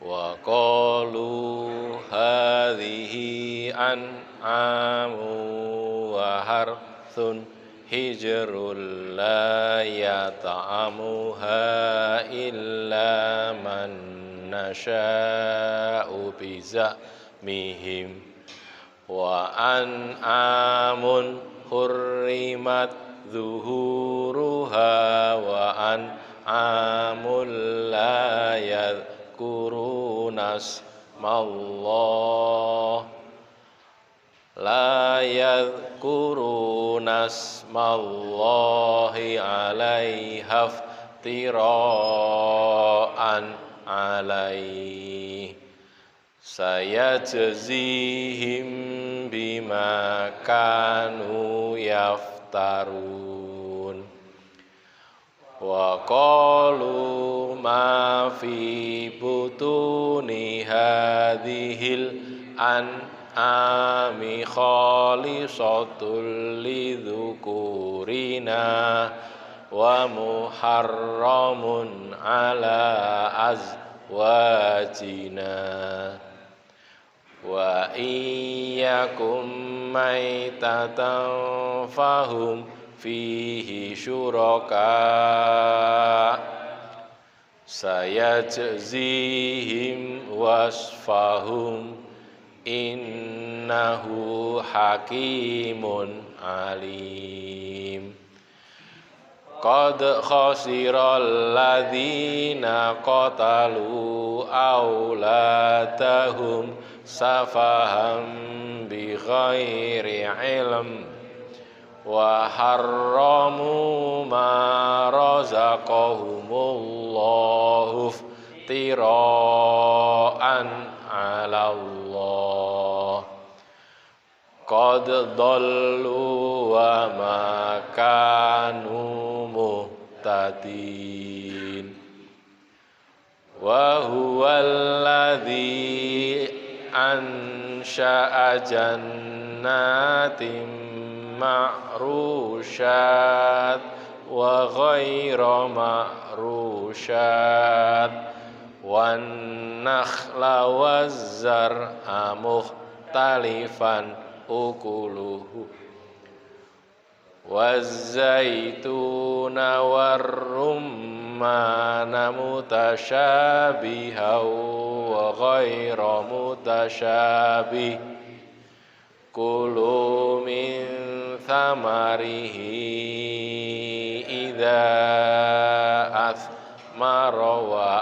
wa qalu hadhihi an'amu wa harthun hijrul la yata'amuha illa man nasha'u bizamihim wa an'amun hurrimat zuhuruha wa an'amul la yadhkuruna smallahi alaiha iftira'an alaihi sayajzihim bima kanu yaftarun wa qalu ma fi butuni hadhil an'ami khalisatul lidzukurina wa muharramun ala azwajina wa iyyakum maitatan fahum fihi syuraka sayajzihim wasfahum innahu hakimun alim qad khasiral ladzina qatalu auladahum safaham bi ghairi ilm wa harramu ma razaqahumullahu iftira'an 'ala Allah qad dhallu wa ma kanu muhtadin wa huwallazi ansha'a jannatin ma'rusyat wa ghaira ma'rusyat wan nakhla wazzar'a mukhtalifan ukuluhu waz-zaituna war-rummana mutasyabihan wa ghaira mutasyabih kulu min thamarihi idza athmara wa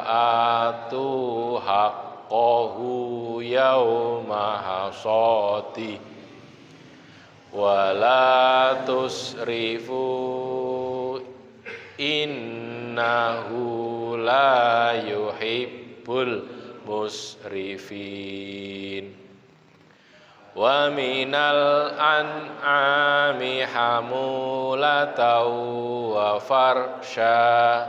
atu haqqahu yawma hasati wa la tusrifu innahu la yuhibbul musrifin wa minal an'ami hamulatan wa farsha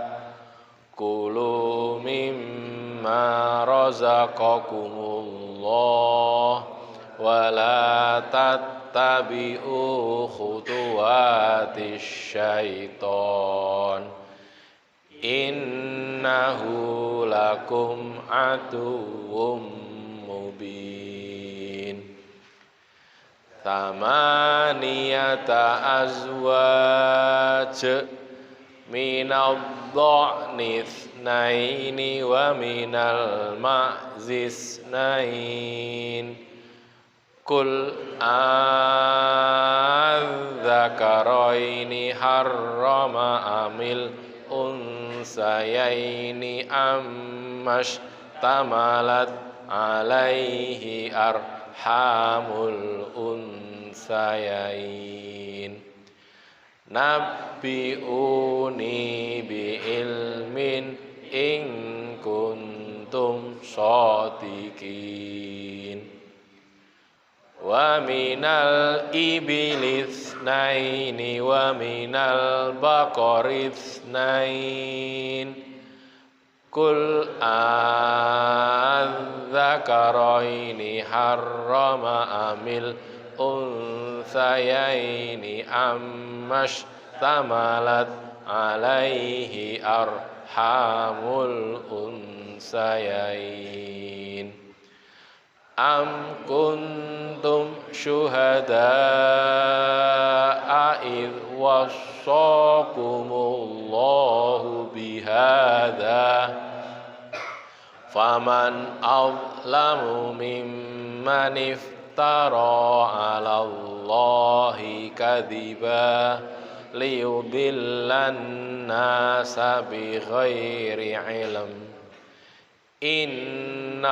kulu mimma razaqakumullah wa la tattabi'u khutuwatis syaiton innahu lakum aduwwum mubin Thamaniyata azwaj minal dha'ni ithnaini wa minal ma'zi ithnain Kul adzakaraini harrama amil unsayaini ammashtamalat alaihi arhamul unsayain Nabbi'uni bi ilmin in kuntum shadiqin Wa minal ibili itsnaini wa minal baqari itsnain Kul adzakaraini harrama amil unsayaini ammashtamalat alaihi arhamul unsayain. Am kuntum syuhada'a idh wassaqumullahu bihadza faman azlamu mimman iftara 'ala Allahi kadziba liyudillan nasa bighairi ilm. Innallaha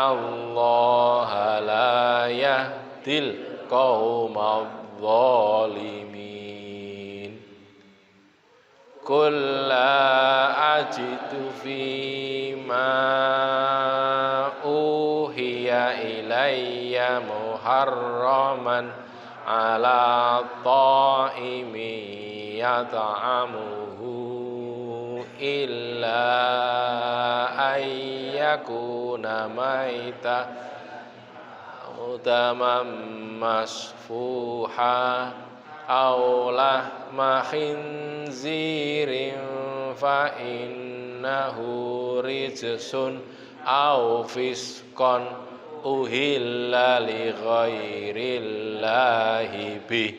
la yahdil qaumadh dhalimin. Qul la ajidu fima uhiya ilayya muharraman ala ta'imin yata'amuhu illa ayyakuna maita utamam masfuha aw lahma khinzirin fa innahu rijsun aw fisqan uhilla li ghairillahi bih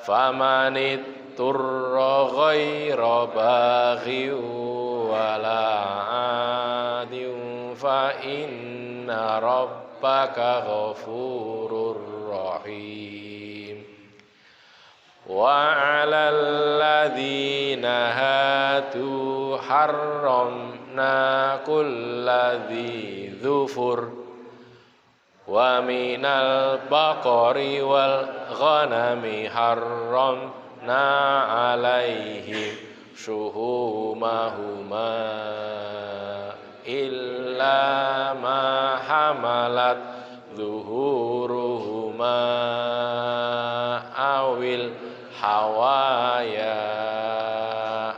famanit turra ghaira baghi wala adin fa inna rabbaka ghafurur rahim. Wa 'alal ladzina hadu harramna kulladzi dzufur wa minal baqari wal ghanami harramna 'alaihim syuhumahuma illa ma hamalat zuhuruhuma awil hawaya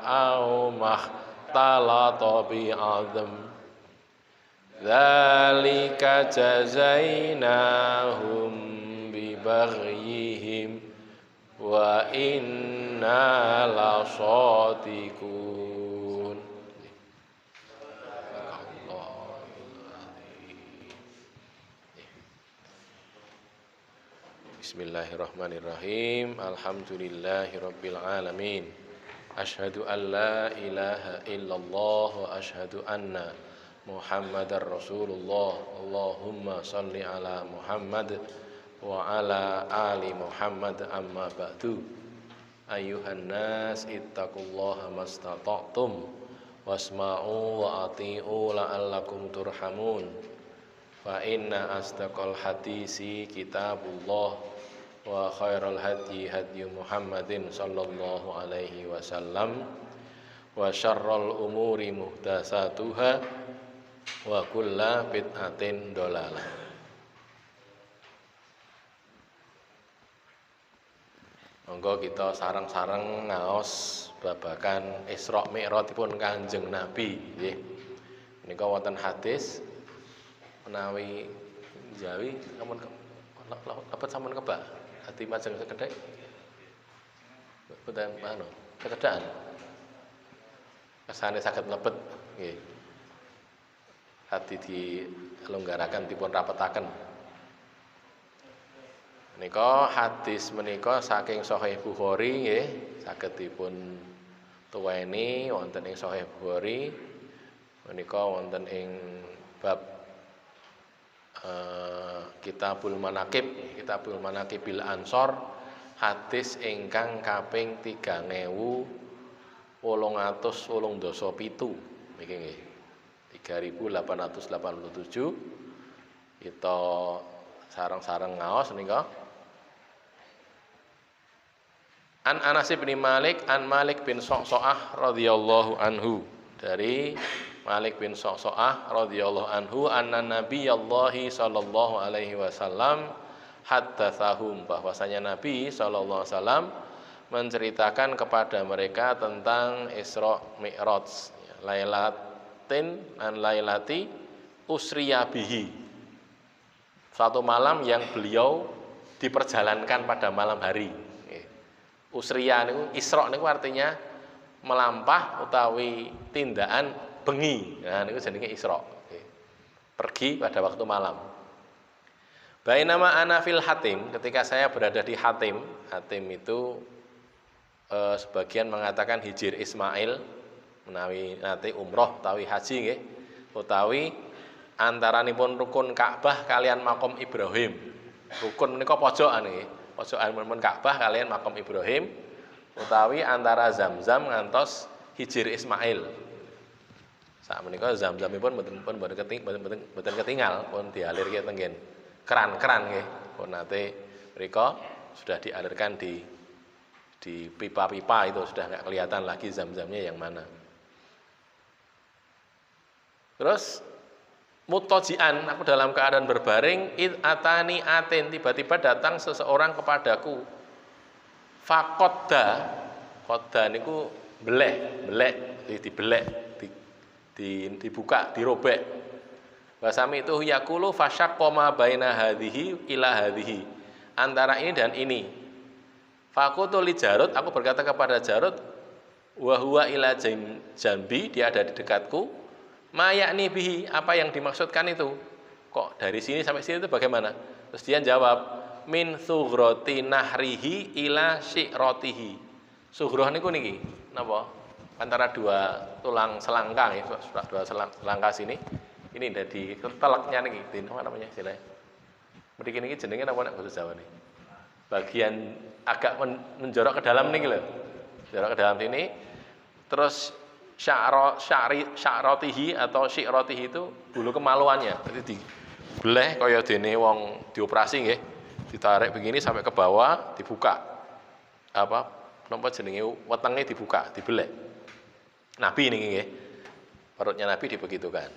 aw makhtalata bi'adam dzalika jazainahum bibaghyihim wa inna lasadiqun. Bismillahirrahmanirrahim. Alhamdulillahirabbil alamin. Asyhadu an la ilaha illallah wa asyhadu anna Muhammadar Rasulullah. Allahumma shalli ala Muhammad wa ala ali Muhammad amma ba'du. Ayyuhan nas ittaqullaha mastata'tum wasma'u wa ati'u la'allakum turhamun. Fa inna asdaqal hadisi kitabullah wa khairal hadi hadi Muhammadin sallallahu alaihi wasallam wa syarrul umuri muhdatsatuha wa kullu bid'atin dhalalah. Monggo kita sareng-sareng ngaos babagan Isra Mi'rajipun Kanjeng Nabi nggih. Menika wonten hadis menawi Jawi sampun apa sampun kebak ati majeng sekedhik boten anu kecedakan kesane saged mlebet nggih hati dilonggaraken dipun rapetaken menika hadis menika saking Sahih Bukhari nggih saged dipun tuweni wonten ing Sahih Bukhari menika wonten ing bab Kitabul Manaqib bil Ansor hadis ingkang kaping 3887 niki nggih 3887 kita sareng-sareng ngaos nika. An Anas bin Malik an Malik bin Sa'sa'ah radhiyallahu anhu, dari Malik bin Sa'sa'ah radhiyallahu anhu anna Nabiyallahi sallallahu alaihi wasallam haddatsahum, bahwasanya Nabi sallallahu alaihi wasallam menceritakan kepada mereka tentang Isra Mi'raj, lailatin an lailati usriya bihi, suatu malam yang beliau diperjalankan pada malam hari. Usriya niku Isra niku artinya melampah utawi tindakan bengi. Nah niku jenenge Isra. Pergi pada waktu malam. Bainama ana fil Hatim, ketika saya berada di Hatim. Hatim itu sebagian mengatakan Hijir Ismail menawi nate umroh utawi haji nggih, utawi antaranipun rukun Ka'bah kalian makom Ibrahim. Rukun menika pojokan nggih, pojokan men Ka'bah kalian makom Ibrahim, utawi antara Zamzam ngantos Hijir Ismail. Sak menika Zamzamipun mboten ketinggal, pun dialirke tenggen keran-keran nggih. Pun nate mriku sudah dialirkan di pipa-pipa, itu sudah nggak kelihatan lagi Zamzamnya yang mana. Terus mutajian, aku dalam keadaan berbaring, id atani atin, tiba-tiba datang seseorang kepadaku. Fakodda, kodda niku belek dibelek, dibuka, dirobek. Wasami itu yakulu fasyaqqoma baina hadhihi ila hadhihi, antara ini dan ini. Fakutu li Jarud, aku berkata kepada Jarud, wa huwa ila jambi, dia ada di dekatku. Ma yakni bihi, apa yang dimaksudkan itu? Kok dari sini sampai sini itu bagaimana? Terus dia jawab, min sughrati nahrihi ila syi'ratihi. Sughroh niku niki napa? Antara dua tulang selangka ya, dua selangka sini. Ini dari teleknya niki, apa namanya istilahnya? Mriki niki jenenge napa nek basa Jawa niki? Bagian agak menjorok ke dalam nih loh, jorok ke dalam sini. Terus sya'rotihi atau syi'rotihi itu bulu kemaluannya, jadi dibeleh kaya dene wong dioperasi nggih, ditarik begini sampai ke bawah, dibuka apa napa jenenge wetenge dibuka, dibeleh. Nabi niki nggih, perutnya Nabi dibegitukan.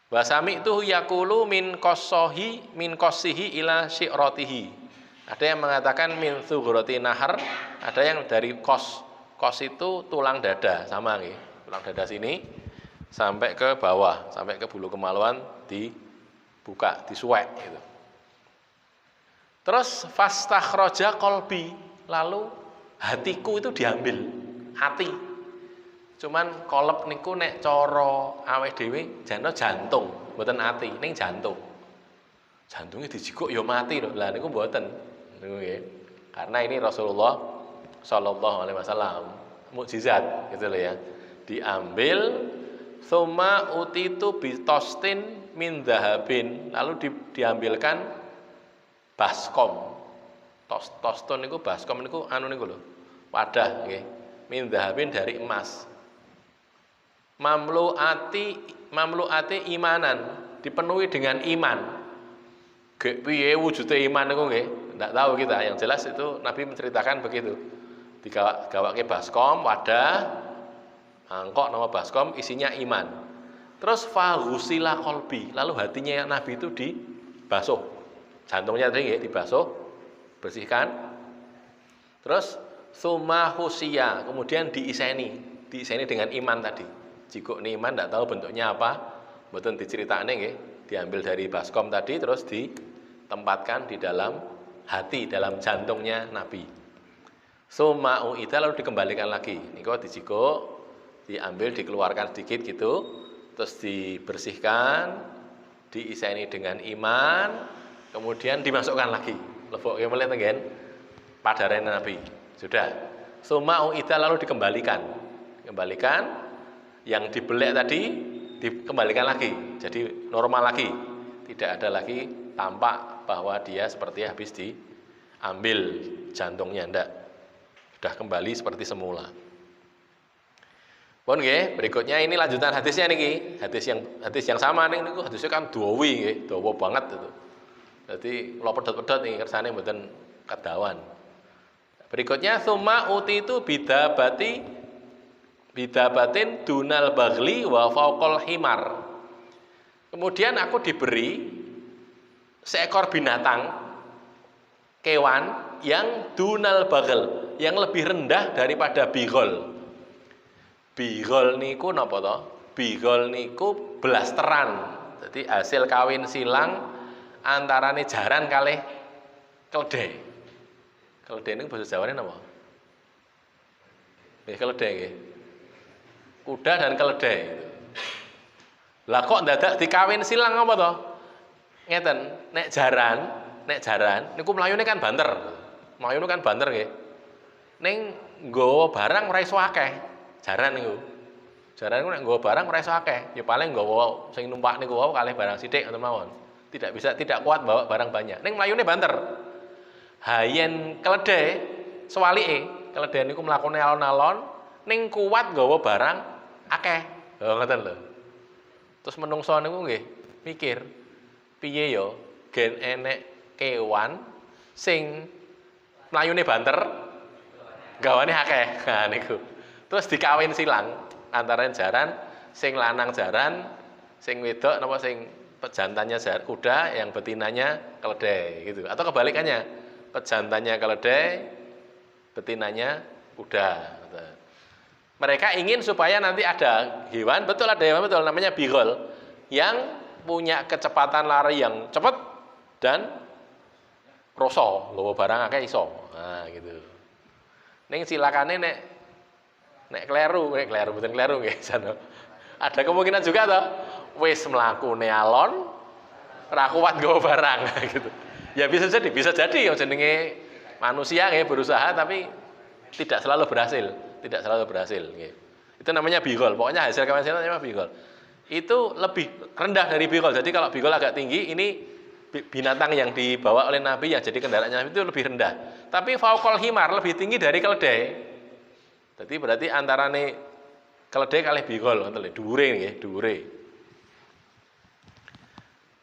Wasami itu yakulu min qosihi ila syi'rotihi. Ada yang mengatakan min sughrati nahar, ada yang dari kos. Kos itu tulang dada, sama nih. Tulang dada sini sampai ke bawah, sampai ke bulu kemaluan dibuka, disuwek gitu. Terus fastakhraja qalbi, lalu hatiku itu diambil, hati. Cuman kolep niku nek cara awake dhewe jane jantung, mboten ati, ning jantung. Jantungnya dijikuk ya mati lho. Lah niku mboten. Karena ini Rasulullah Shallallahu Alaihi Wasallam mukjizat gitu loh ya, diambil summa utitu bitostin min dahabin, lalu diambilkan baskom. Toston niku baskom niku anu niku lho, wadah nggih, min dahabin dari emas. Mamluati imanan, dipenuhi dengan iman. Gek piye wujude iman niku nggih? Ndak tahu kita, yang jelas itu Nabi menceritakan begitu. Digawake baskom, wadah, mangkok nama baskom, isinya iman. Terus faghusila qalbi, lalu hatinya Nabi itu dibasuh. Jantungnya tadi nggih dibasuh, bersihkan. Terus summa husiya, kemudian diiseni dengan iman tadi. Jikuk iman ndak tahu bentuknya apa, mboten diceritakne nggih, diambil dari baskom tadi terus ditempatkan di dalam hati, dalam jantungnya Nabi. Summa uida, lalu dikembalikan lagi. Niku dijikuk, diambil, dikeluarkan sedikit gitu, terus dibersihkan, diiseni dengan iman, kemudian dimasukkan lagi. Leboke mulai tenggen padarane Nabi. Sudah. Summa uida, lalu dikembalikan. Kembalikan yang dibelek tadi dikembalikan lagi. Jadi normal lagi. Tidak ada lagi tampak bahwa dia seperti habis diambil jantungnya, ndak. Sudah kembali seperti semula. Pun nggih, berikutnya ini lanjutan hadisnya niki. Hadis yang sama niku hadisnya kan dawa nggih, dawa banget itu. Jadi kula pedhot-pedhot nih kersane mboten kedawan. Berikutnya summa utitu bidabatin dunal bagli wa fauqal himar. Kemudian aku diberi seekor binatang, kewan yang dunal bagel, yang lebih rendah daripada bigol. Bigol niku napa to? Bigol niku blasteran. Jadi hasil kawin silang antarane jaran kalih keledai. Keledai niku basa Jawane napa? Nggih keledai nggih. Kuda dan keledai gitu. Lah kok dadak dikawin silang apa to? Ngeten, nek jaran niku mlayune kan banter. Mlayune kan banter nggih. Ning nggawa barang ora iso akeh. Jaran niku. Jaran niku nek nggawa barang ora iso akeh. Ya paling nggawa sing numpak niku wae kalih barang sithik ngoten mawon. Tidak kuat bawa barang banyak. Ning mlayune banter. Ha yen keledai sewalike, keledai niku mlakune alon-alon ning kuat nggawa barang akeh. Oh ngoten lho. Terus menungso niku nggih mikir, piye ya gen enek kewan sing mlayune banter gawane akeh. Nah niku. Terus dikawin silang antara jaran, sing lanang jaran, sing wedok napa sing pejantannya kuda, yang betinanya keledai gitu. Atau kebalikannya, pejantannya keledai, betinanya kuda. Mereka ingin supaya nanti ada hewan, betul ada hewan betul namanya bigol yang punya kecepatan lari yang cepat dan kroso, nggawa barang akeh iso. Nah gitu. Ning silakane nek kleru mboten kleru nggih sana. Ada kemungkinan juga toh wis mlakune alon ora kuat nggawa barang gitu. Ya bisa jadi yang jenenge manusia nggih berusaha tapi tidak selalu berhasil nggih. Itu namanya bigol. Pokoknya hasil kawin silang namanya bigol. Itu lebih rendah dari bigol. Jadi kalau bigol agak tinggi, ini binatang yang dibawa oleh Nabi yang jadi kendaraannya Nabi itu lebih rendah. Tapi fauqal himar lebih tinggi dari keledai. Jadi berarti antarane keledai kalih bigol ngoten lho, dhuwure nggih, dhuwure.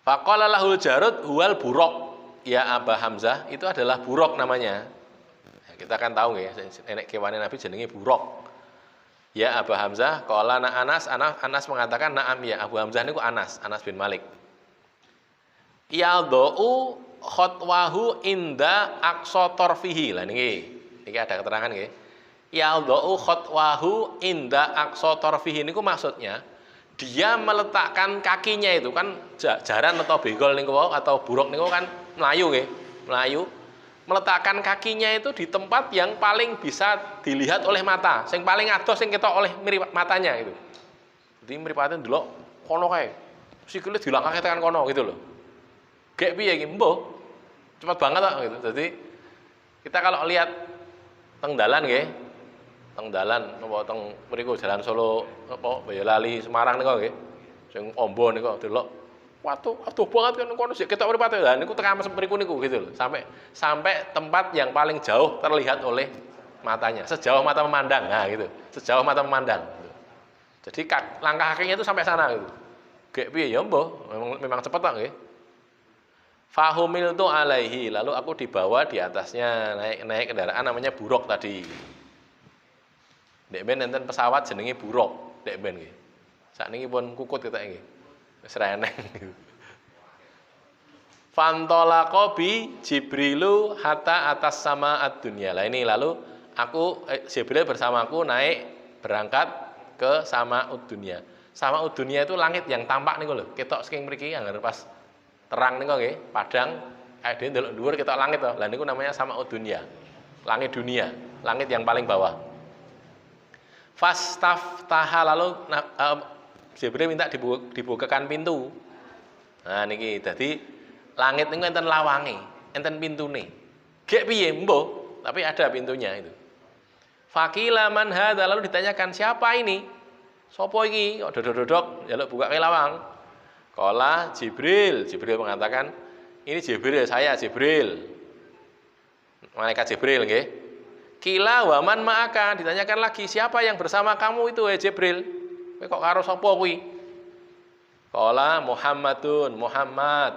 Faqala lahul jarud huwal buraq ya Aba Hamzah, itu adalah buraq namanya. Ya, kita kan tahu nggih, enek kewane Nabi jenenge buraq. Ya Aba Hamzah, qala Anas mengatakan na'am ya Abu Hamzah niku Anas bin Malik. Yadau khotwahu inda aqsa tarfihi. Lah niki ada keterangan nggih. Yadau khotwahu inda aqsa tarfihi niku maksudnya dia meletakkan kakinya itu kan jaran atau begol niku atau buruk niku kan melayu nggih, melayu. Meletakkan kakinya itu di tempat yang paling bisa dilihat oleh mata, sing paling adoh sing ketok oleh mripat matanya itu. Jadi mripate ndelok kono kae. Sikile dilangkahke tekan kono gitu loh. Gek piye iki mbuh? Cepat banget kok gitu. Jadi kita kalau lihat teng dalan nggih, teng dalan napa teng mriku Jalan Solo apa Boyolali Semarang niku nggih. Sing ombo niku delok waduh banget kan kono sik ketok mripate. Lah niku tekan mriku niku gitu loh. Sampai tempat yang paling jauh terlihat oleh matanya, sejauh mata memandang. Nah gitu. Sejauh mata memandang gitu. Jadi langkah kakinya itu sampai sana gitu. Gek piye ya mbuh, memang cepet kok nggih. Fahumiltu alaihi, lalu aku dibawa di atasnya, naik kendaraan namanya buruk tadi. Dek ben enten pesawat jenenge buruk, dek ben nggih. Sakniki pun kukut kita nggih. Wis ra eneng. Fantolaqa bi Jibrilu hatta atas sama ad-dunya. Lah ini lalu Jibril bersamaku naik berangkat ke sama ud-dunya. Sama ud-dunya itu langit yang tampak niku lho. Ketok saking mriki anggar pas terang niku nggih, padang dhewe ndelok dhuwur ketok langit to. Lah niku namanya sama ud-dunya. Langit dunia, langit yang paling bawah. Fastaftaha lalu Jibril minta dibukakan pintu. Nah niki dadi langit niku enten lawange, enten pintune. Gek piye mbuh, tapi ada pintunya itu. Faqila man hadza, lalu ditanyakan siapa ini? Sopo iki? Kok dodok-dodok njaluk bukake lawang. Qala Jibril mengatakan, ini Jibril, saya Jibril. Malaikat Jibril nggih. Kila wa man ma'aka, ditanyakan lagi siapa yang bersama kamu itu Jibril? Kowe kok karo sapa kuwi? Qala Muhammadun, Muhammad.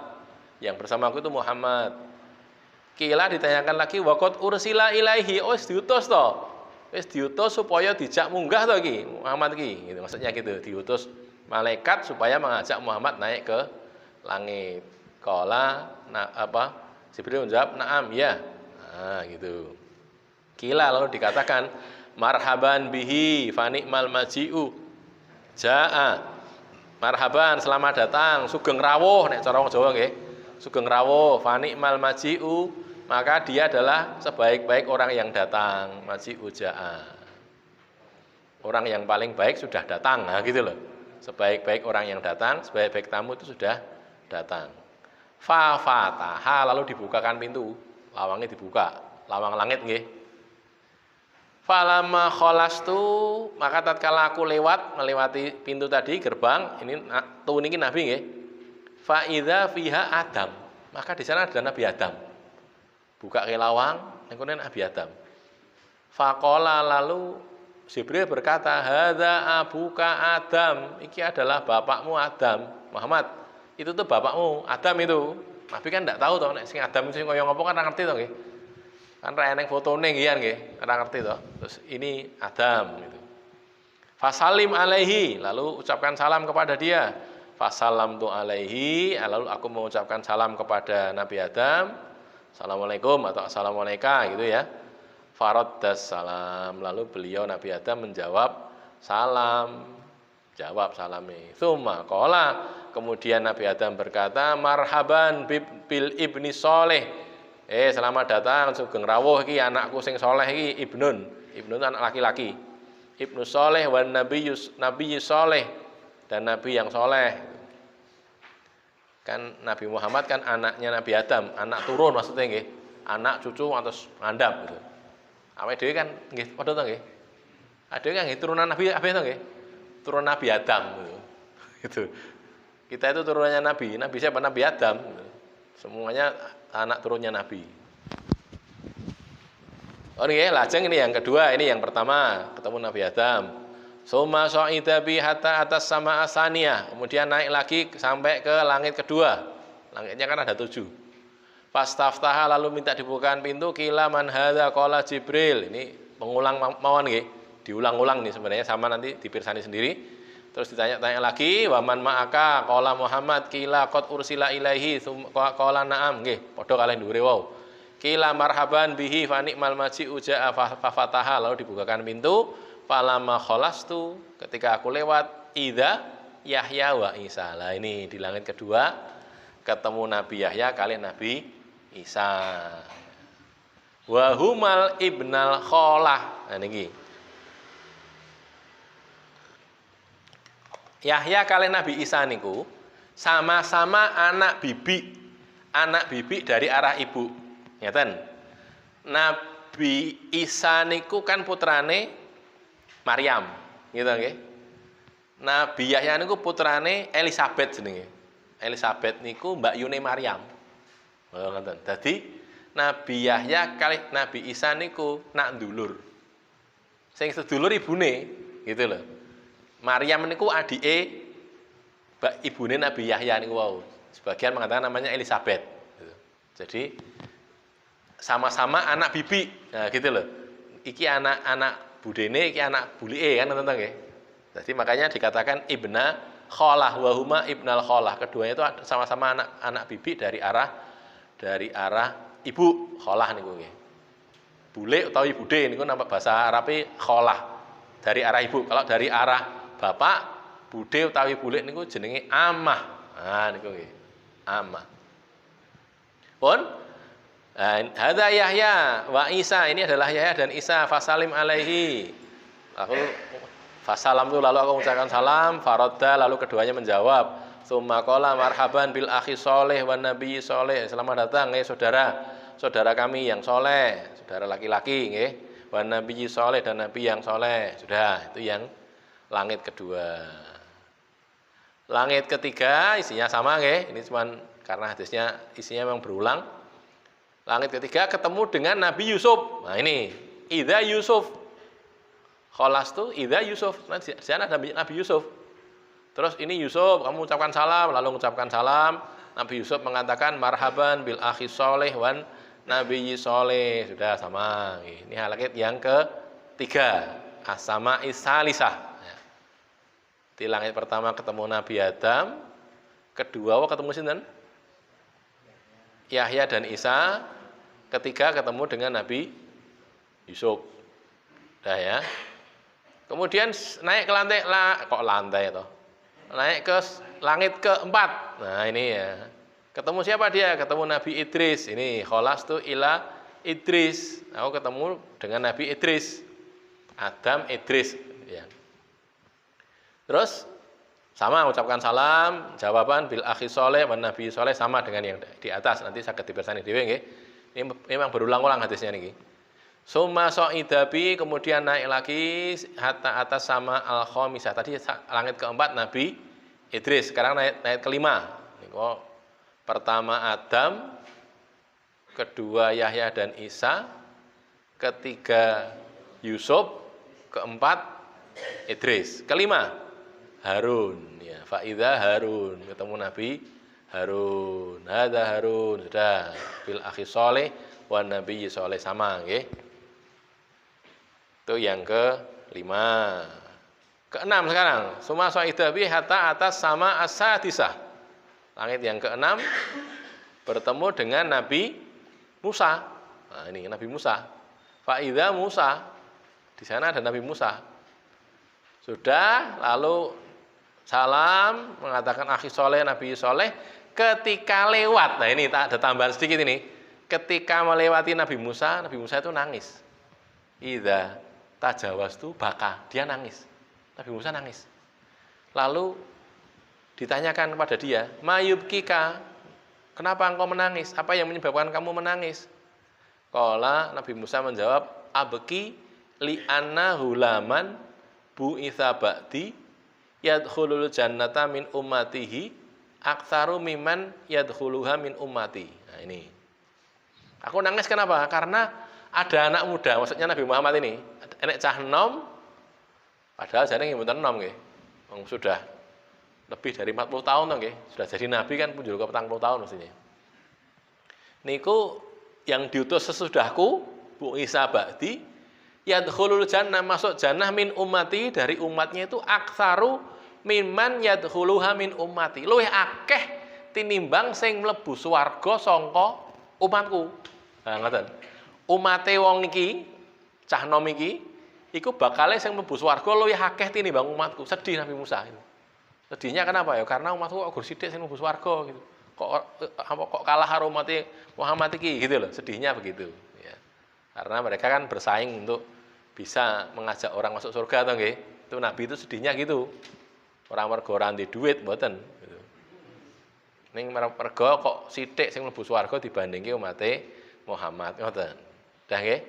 Yang bersamaku itu Muhammad. Kila ditanyakan lagi waqad ursila ilaihi, wis diutus to. Wis diutus supaya dijak munggah to iki, Muhammad iki. Gitu maksudnya gitu, diutus malaikat supaya mengajak Muhammad naik ke langit. Qala Jibril menjawab, "Na'am, ya." Nah, gitu. Kila lalu dikatakan, "Marhaban bihi fa ni'mal maji'u." Jaa. Marhaban, selamat datang, sugeng rawuh nek cara wong Jawa nggih. Sugeng rawuh, fa ni'mal maji'u, maka dia adalah sebaik-baik orang yang datang. Maji'u jaa. orang yang paling baik sudah datang. Nah, gitu loh. Sebaik-baik orang yang datang, sebaik-baik tamu itu sudah datang. Fa fataha, lalu dibukakan pintu. Lawangnya dibuka, lawang langit nggih. Falamma khalastu, maka tatkala aku melewati pintu tadi gerbang, ini tuh niki Nabi nggih. Fa idza fiha Adam, maka di sana ada Nabi Adam. Buka ke lawang, niku Nabi Adam. Faqala, lalu Jibril berkata, hadza abuka Adam, iki adalah bapakmu Adam. Muhammad, itu tuh bapakmu Adam itu. Nabi kan enggak tahu toh nek sing Adam itu sing kaya ngopo kan ora ngerti toh nggih. Kan ra eneng fotone ngian nggih, ora ngerti toh. Terus ini Adam gitu. Fasalim alaihi, lalu ucapkan salam kepada dia. Fasalam tu alaihi, lalu aku mengucapkan salam kepada Nabi Adam. Assalamualaikum atau assalamualaikum gitu ya. Faraddas salam, lalu beliau Nabi Adam menjawab salam, jawab salami. Tsumma qala, kemudian Nabi Adam berkata, marhaban bil ibni soleh. Selamat datang sugeng rawuh iki anakku sing soleh iki, ibnun itu anak laki-laki. Ibnu soleh wan nabi soleh, dan nabi yang soleh. Kan Nabi Muhammad kan anaknya Nabi Adam, anak turun maksudnya nggih, anak cucu atau ngandhap gitu. Awake dhewe kan nggih padha to nggih. Ada kan nggih turunan Nabi apa itu nggih? Turunan Nabi Adam gitu. Gitu. Kita itu turunannya Nabi. Nabi siapa? Nabi Adam. Gitu. Semuanya anak turunnya Nabi. Oh nggih, lajeng ini yang kedua, ini yang pertama ketemu Nabi Adam. Summa sa'ida bi hatta atas sama asaniyah. Kemudian naik lagi sampai ke langit kedua. Langitnya kan ada 7. Fastaftaha, lalu minta dibukakan pintu. Kila man hadza qala Jibril. Ini pengulang mawon nggih. Diulang-ulang nih sebenarnya, sama nanti dipirsani sendiri. Terus ditanya-tanya lagi, wa man ma'aka qala Muhammad, kila qad ursila ilaihi qala na'am nggih, padha kalih dhuwure wau. Kila marhaban bihi fa ni'mal maji'u ja'a fa fataha, lalu dibukakan pintu. Falamma khalastu, ketika aku lewat, idza Yahya wa Isa. Lah ini di langit kedua ketemu Nabi Yahya kali Nabi Isa. Wa humal ibnal kholah. Nah niki. Yahya kali Nabi Isa niku sama-sama anak bibi dari arah ibu. Ngeten. Nabi Isa niku kan putrane Maryam, gitu nggih. Nabi Yahya niku putrane Elizabeth jenenge. Elizabeth niku Mbak Yune Maryam. Oh ngoten. Dadi Nabi Yahya kali Nabi Isa niku nak ndulur. Sing sedulur ibune, gitu loh. Maryam niku adike ibune Nabi Yahya niku wau. Sebagian mengatakan namanya Elizabeth. Jadi sama-sama anak bibi. Nah, gitu loh. Iki anak budene, iki anak bulike kan ngoten nggih. Jadi makanya dikatakan ibna kholah wa huma ibnal kholah. Keduanya itu sama-sama anak bibi dari arah ibu, kholah niku nggih. Bule utawi bude niku nama bahasa Arabe kholah. Dari arah ibu. Kalau dari arah bapak, bude utawi bule niku jenenge amah. Nah niku nggih. Amah. Pun hadza Yahya wa Isa, ini adalah Yahya dan Isa. Fasalim alaihi. Aku fasalam itu lalu aku mengucapkan salam. Faradda, lalu keduanya menjawab. Tsumma qala marhaban bil akhi sholeh wan nabi sholeh. Selamat datang saudara kami yang soleh, saudara laki-laki nggih. Wan nabi sholeh, dan nabi yang soleh. Sudah, itu yang langit kedua. Langit ketiga isinya sama nggih. Ini cuman karena hadisnya isinya memang berulang. Langit ketiga ketemu dengan Nabi Yusuf. Nah ini idza Yusuf. Khalastu idza Yusuf. Nah, di sana ada Nabi Yusuf. Terus ini Yusuf, kamu ucapkan salam, lalu mengucapkan salam. Nabi Yusuf mengatakan marhaban bil akhi sholeh wan nabiyyi sholeh. Sudah sama. Ini langit yang ketiga. As-sama is-salisah. Di langit pertama ketemu Nabi Adam, kedua ketemu sinten? Yahya dan Isa, ketiga ketemu dengan Nabi Yusuf. Dah ya. Kemudian naik ke lantai toh. Naik ke langit keempat. Nah, ini ya. Ketemu siapa dia? Ketemu Nabi Idris. Ini khalastu ila Idris. Aku ketemu dengan Nabi Idris. Adam Idris. ya. Terus sama ucapkan salam, jawaban bil akhi soleh wan nabi soleh sama dengan yang di atas. Nanti saged dipirsani dhewe nggih. Ini memang berulang-ulang hadisnya niki. Summa so'idabi, kemudian naik lagi hatta atas sama al-khamisah. Tadi langit keempat Nabi Idris, sekarang naik kelima. Niko, pertama Adam, kedua Yahya dan Isa, ketiga Yusuf, keempat Idris, kelima Harun. Ya, faida Harun, ketemu Nabi Harun. Hadza Harun, sudah bil akhi sholih wan nabi sholih sama nggih. Itu yang kelima. Keenam sekarang, summa so'idabi hatta atas sama as-sadisah. Langit yang keenam bertemu dengan Nabi Musa. Nah, ini Nabi Musa. Faida Musa. Di sana ada Nabi Musa. Sudah, lalu salam, mengatakan akhi soleh, Nabi soleh. Ketika lewat, nah ini ada tambahan sedikit ini. Ketika melewati Nabi Musa itu nangis. Idza tajawastu baka, dia nangis. Nabi Musa nangis. Lalu ditanyakan kepada dia, mayubkika, kenapa engkau menangis? Apa yang menyebabkan kamu menangis? Qala, Nabi Musa menjawab, abki li anna hulaman bu'itsa ba'di yadkhulul jannata min ummatihi aktsaru mimman yadkhuluha min ummati. Nah ini. Aku nangis kenapa? Karena ada anak muda, maksudnya Nabi Muhammad ini, enek cah enom, padahal jane nggih mboten enom nggih. Wong sudah lebih dari 40 tahun to nggih, sudah jadi nabi kan punjul ke 40 tahun mestinya. Niku yang diutus sesudahku, Bu Isa ba'di, yadkhulul jannah, masuk jannah min ummati, dari umatnya itu aktsaru mimman yadkhuluha min ummati. Luwih akeh tinimbang sing mlebu swarga sangka umatku. Nah, ngoten. Umate wong iki, cah nom iki, iku bakale sing mlebu swarga luwih akeh tinimbang umatku. Sedih Nabi Musa itu. Sedihnya kenapa ya? Karena umatku kok gur sithik sing mlebu swarga gitu. Kok kalah karo umat Muhammad iki gitu loh. Sedihnya begitu, ya. Karena mereka kan bersaing untuk bisa mengajak orang masuk surga atau nggih. Itu Nabi itu sedihnya gitu. Orang mergo ora ndek duit mboten gitu. Ning mergo kok sithik sing mlebu swarga dibandingke umate Muhammad ngoten. Dah nggih?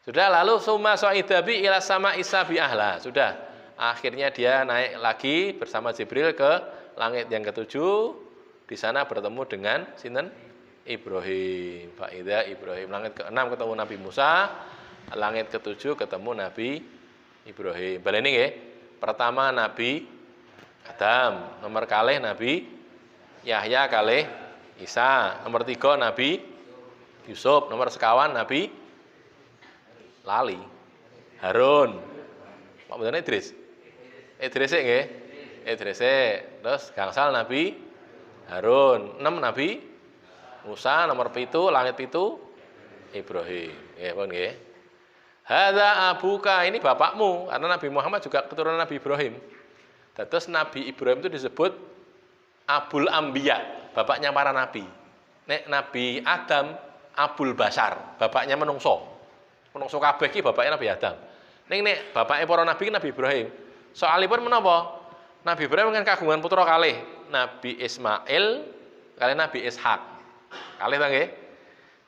Sudah, lalu summa so'idabi ila sama Isa bi ahla. Sudah. Akhirnya dia naik lagi bersama Jibril ke langit yang ketujuh. Di sana bertemu dengan sinten? Ibrahim. Faida Ibrahim. Langit keenam ketemu Nabi Musa. Langit ketujuh ketemu Nabi Ibrahim. Baleni nggih. Pertama Nabi Adam. Nomor kalih Nabi Yahya kalih Isa. Nomor 3 Nabi Yusuf. Nomor sekawan Nabi lali Harun. Pak bener Idris. Idris nggih. Idris. Terus gangsal Nabi Harun. 6 Nabi Musa. Nomor 7 langit 7 Ibrahim. Nggih pun nggih. Hadza abuka, ini bapakmu, karena Nabi Muhammad juga keturunan Nabi Ibrahim. Terus Nabi Ibrahim itu disebut Abul Ambiya, bapaknya para nabi. Nek Nabi Adam Abul Basar, bapaknya menungso. Menungso kabeh iki bapaknya Nabi Adam. Nek bapaknya para nabi Nabi Ibrahim. Soalipun menapa? Nabi Ibrahim kan kagungan putra kalih, Nabi Ismail kalih Nabi Ishak. Kalih ta nggih?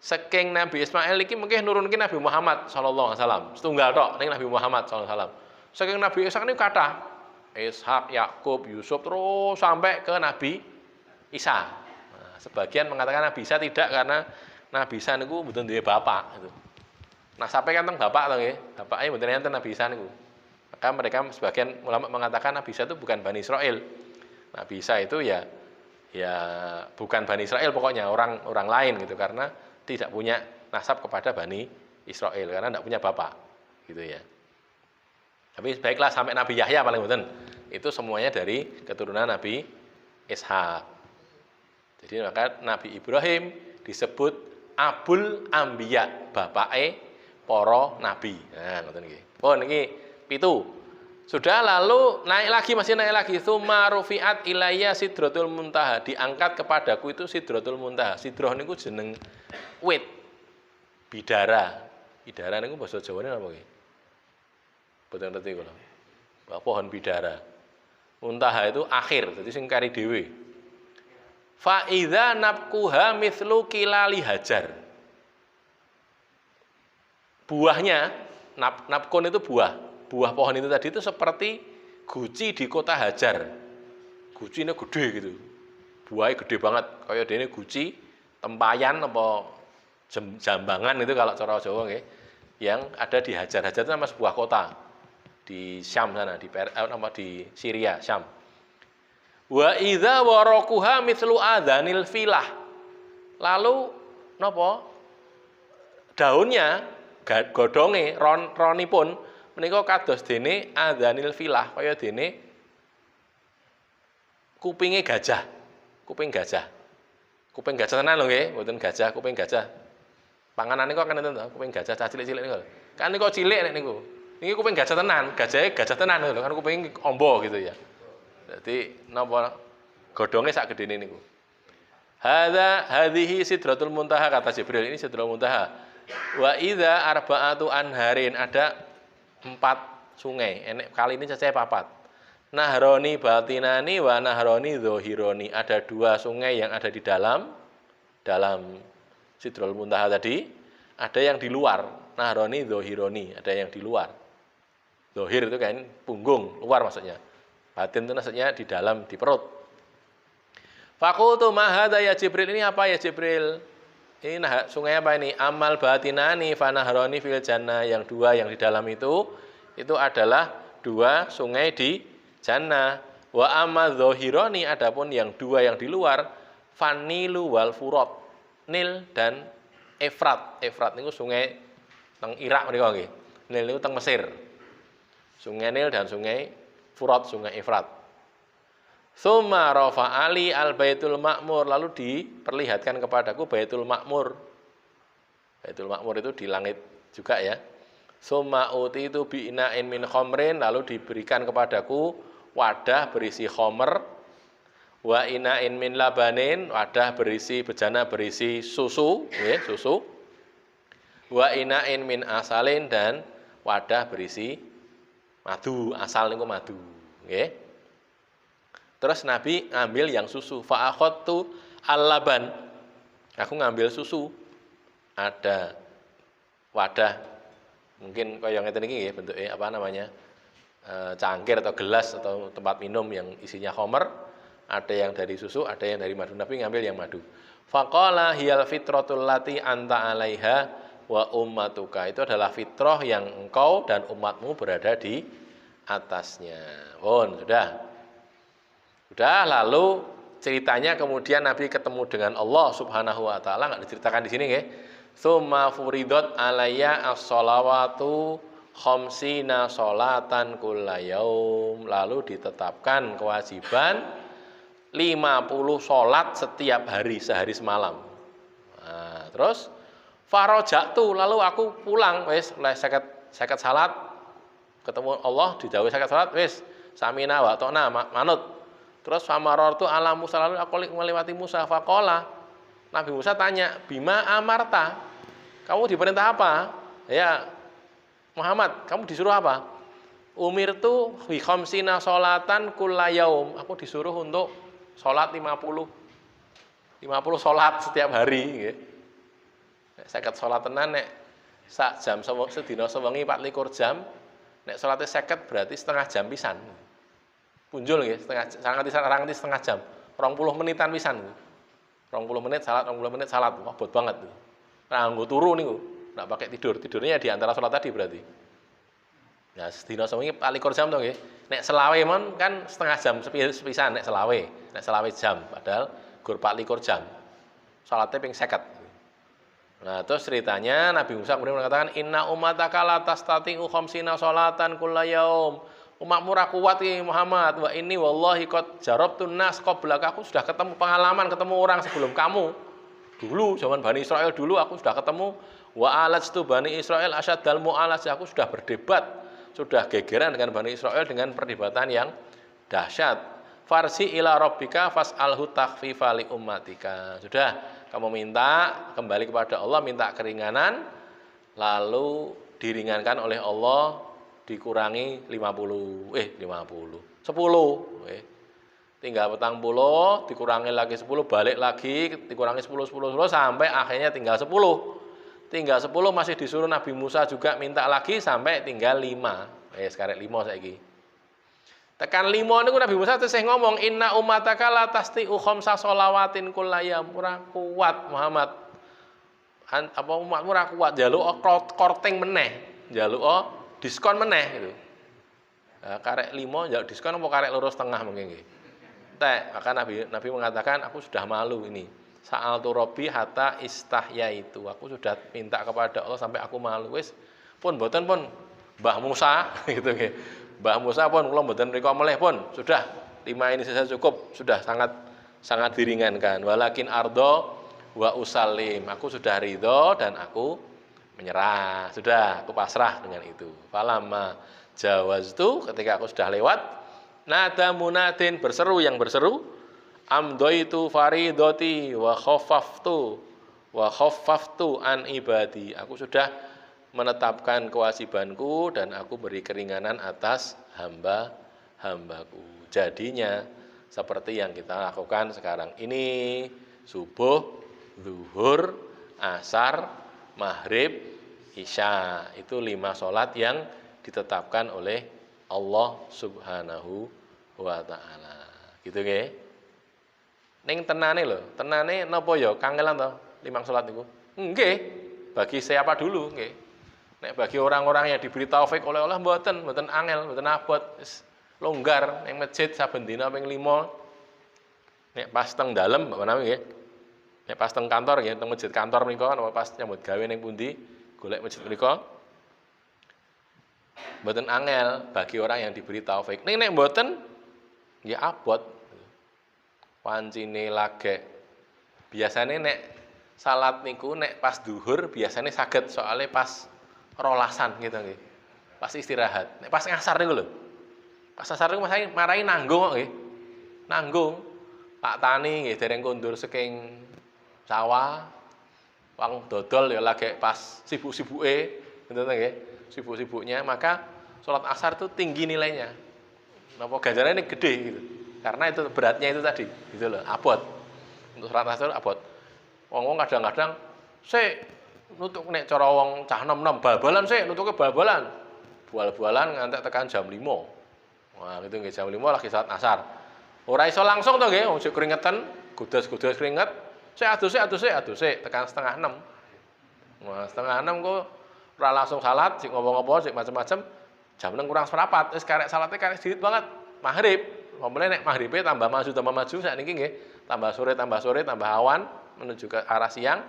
Saking Nabi Ismail iki mungkin nurunke Nabi Muhammad sallallahu alaihi wasallam. Setunggal tok ning Nabi Muhammad sallallahu alaihi wasallam. Saking Nabi Ishak niku kathah. Ishak, Yakub, Yusuf terus sampai ke Nabi Isa. Nah, sebagian mengatakan Nabi Isa tidak karena Nabi Isa niku mboten duwe bapak gitu. Nasabe kan teng bapak to nggih. Bapake mboten enten Nabi Isa niku. Maka mereka sebagian ulama mengatakan Nabi Isa itu bukan Bani Israil. Nabi Isa itu ya bukan Bani Israil pokoknya orang lain gitu karena tidak punya nasab kepada Bani Israel karena tidak punya bapak gitu ya. Tapi baiklah sampai Nabi Yahya paling betul itu semuanya dari keturunan Nabi Ishak. Jadi maka Nabi Ibrahim disebut Abul Ambiya, bapake para nabi. Nah ngoten nggih. Oh niki 7. Sudah, lalu masih naik lagi. Tsumma rufi'at ilayya sidratul muntaha, diangkat kepadaku itu sidratul muntaha. Sidrah niku jeneng wit bidara. Bidara niku basa Jawane napa nggih? Boten ngerti kula. Pohon bidara. Muntaha itu akhir, jadi sing kari dhewe. Fa idza nabkuha mithlu kilali hajar. Buahnya, nabkun itu buah. Buah pohon itu tadi itu seperti guci di kota Hajar. Guci ini gede gitu. Buahnya gede banget, kayak dene guci, tempayan apa jambangan itu kalau cara Jawa nggih. Yang ada di Hajar. Hajar itu nama sebuah kota di Syam sana, di Syria, Syam. Wa idza waraquha mithlu adhanil filah. Lalu napa? Daunnya, godhonge, ronipun menika kados dene adhanil filah, kaya dene kupinge gajah. Kuping gajah. Kuping gajah tenan lho nggih, mboten gajah, kuping gajah. Panganane kok kan enten to, kuping gajah cah cilik-cilik niku. Kan niku cilik nek niku. Niki kuping gajah tenan, gajahe gajah tenan lho, kan kuping ombo gitu ya. Jadi napa godhonge sak gedene niku. Hadhihi sidratul muntaha kata Jibril, ini sidratul muntaha. Wa idza arba'atu anharin, ada 4 sungai. Enek kali ini cecah 4. Nahroni batinani wa nahroni dzahironi. Ada 2 sungai yang ada di dalam sidratul muntaha tadi, ada yang di luar. Nahroni dzahironi, ada yang di luar. Zahir itu kan punggung, luar maksudnya. Batin itu maksudnya di dalam, di perut. Fakultu mahada ya Jibril, ini apa ya Jibril? Ini sungai apa ini? Amal batinani fanahroni fil jannah. Yang 2 yang di dalam itu adalah 2 sungai di jannah. Wa amal zahironi, adapun yang 2 yang di luar, fanilu wal furat, Nil dan Efrat. Efrat itu sungai teng Irak mereka nggih. Nil itu teng Mesir. Sungai Nil dan sungai Furat, sungai Efrat. Tsumma rafa ali al Baitul Ma'mur, lalu diperlihatkan kepadaku Baitul Ma'mur. Baitul Ma'mur itu di langit juga ya. Tsumma utitu bi ina'in min khamrin, lalu diberikan kepadaku wadah berisi khamr, wa ina'in min labanin, wadah berisi bejana berisi susu, ya, susu. Wa ina'in min asalin, dan wadah berisi madu, asal niku madu, nggih. Terus Nabi ngambil yang susu, fa akhadtu al-laban. Aku ngambil susu. Ada wadah mungkin kaya ngeten iki nggih bentuke apa namanya? Cangkir atau gelas atau tempat minum yang isinya khamr, ada yang dari susu, ada yang dari madu. Nabi ngambil yang madu. Faqala hiyal fitratul lati anta 'alaiha wa ummatuka. Itu adalah fitrah yang engkau dan umatmu berada di atasnya. Sudah, lalu ceritanya kemudian Nabi ketemu dengan Allah Subhanahu wa taala, enggak diceritakan di sini nggih. Tsumma furidat alayya as-shalawatu khamsina sholatan kullayaum. Lalu ditetapkan kewajiban 50 sholat setiap hari, sehari semalam. Nah, terus farojatu, lalu aku pulang, wis seket salat, ketemu Allah, didhawuhi seket salat, wis samina wa ta'na, manut. Terus famarortu ala Musa, lalu aku melewati Musa. Faqala, Nabi Musa tanya, bima amarta, kamu diperintah apa? Ya Muhammad, kamu disuruh apa? Umirtu bi khamsina sholatan kullayaum, aku disuruh untuk sholat 50 sholat setiap hari nggih. Nek 50 sholat tenan, nek sak jam sedina sewengi 24 jam, nek sholatnya 50 berarti setengah jam pisan. Punjul nggih, sangat setengah jam. 20 menitan pisan. 20 menit salat, 20 menit salat. Wah, bot banget. Nah, nggo turu niku, ndak pakai tidur. Tidurnya ya di antara sholat tadi berarti. Nah, sedina sewengi 24 jam to nggih. Nek selawe mon kan setengah jam sepisan nek selawe. Nek selawe jam, padahal gur 24 jam. Salatnya ping 50. Nah, terus ceritanya Nabi Musa kemudian mengatakan inna ummataka la tastati'u khamsina sholatan kullayaum. Umatmu ra kuat iki Muhammad, wa ini wallahi qad jarabtun nas qablaka, aku sudah ketemu pengalaman, ketemu orang sebelum kamu. Dulu zaman Bani Israel dulu aku sudah ketemu, wa alajtu Bani Israel asyaddal mu'alaj, aku sudah berdebat, sudah gegeran dengan Bani Israel dengan perdebatan yang dahsyat. Farsi ila rabbika fas'alhu takhfifa li ummatika. Sudah, kamu minta kembali kepada Allah, minta keringanan, lalu diringankan oleh Allah, dikurangi 50. 10. Tinggal 40, dikurangi lagi 10, balik lagi, dikurangi 10, 10, 10, sampai akhirnya tinggal 10. Tinggal 10 masih disuruh Nabi Musa juga minta lagi sampai tinggal 5. Sekarang 5 saiki. Tekan 5 niku Nabi Musa tesih ngomong, "Inna ummataka la tasti'u khamsa sholawatin kullayam." Ora kuat Muhammad. Apa umatmu ora kuat njaluk korting meneh, njaluk diskon meneh gitu. Karek 5 njaluk diskon apa karek 2,5 mungkin nggih. Maka Nabi mengatakan, aku sudah malu ini. Sa'altu Rabbi hatta istahya itu. Aku sudah minta kepada Allah sampai aku malu. Wis pun mboten pun Mbah Musa gitu nggih. Mbah Musa pun kula mboten rika melih pun. Sudah 5 ini saja cukup. Sudah sangat diringankan. Walakin ardo wa usalim. Aku sudah ridho dan aku menyerah. Sudah, aku pasrah dengan itu. Falamma jawaztu, ketika aku sudah lewat, nada munadin, berseru yang berseru, amdaitu faridoti wa khaffaftu an ibadi. Aku sudah menetapkan kewajibanku dan aku beri keringanan atas hamba-hambaku. Jadinya seperti yang kita lakukan sekarang ini, subuh, zuhur, asar, maghrib, isya. Itu 5 sholat yang ditetapkan oleh Allah Subhanahu wa taala. Gitu nggih. Ning tenane lho, tenane napa ya kangelan to 5 salat niku? Nggih, bagi siapa dulu nggih. Nek bagi orang-orang yang diberi taufik oleh Allah mboten angel, mboten abot, wis longgar ning masjid saben dina ping 5. Nek pas teng dalem Mbak menawi nggih. Nek pas teng kantor nggih, teng masjid kantor menika napa pas nyambut gawe ning pundi golek masjid menika mboten angel bagi orang yang diberi taufik. Nek mboten ya abot. Pancine lagek. Biasane nek salat niku nek pas duhur biasane saged soalnya pas rolasan gitu nggih. Pas istirahat. Nek pas ngasar niku lho. Pas ngasar niku marahi nanggung kok nggih. Nanggung. Pak Tani nggih dereng kondur saking sawah. Wong dodol ya lagek pas sibuk-sibuke, ngoten nggih. Sibuk-sibuknya, maka sholat asar itu tinggi nilainya. Napa ganjarannya gede gitu. Karena itu beratnya itu tadi, gitu loh, abot. Untuk sholat asar abot. Wong kadang-kadang sik nutuk nek cara wong cah nom-nom bal-balan sik nutuke bal-balan. Bual-bualan ngantek tekan jam 5. Wah, gitu nggih jam 5 lagi sholat asar. Ora iso langsung to nggih, wong sik keringetan, godas-godas keringet. Sik adus-sik tekan setengah 6. Wah, setengah 6 kok ora langsung salat, sik ngopo-ngopo, sik macam-macam. Jam 6 kurang seprapat, wis karek salatnya karek sedikit banget. Maghrib, umpamane nek maghribe tambah maju sakniki nggih, tambah sore, tambah awan menuju ke arah siang.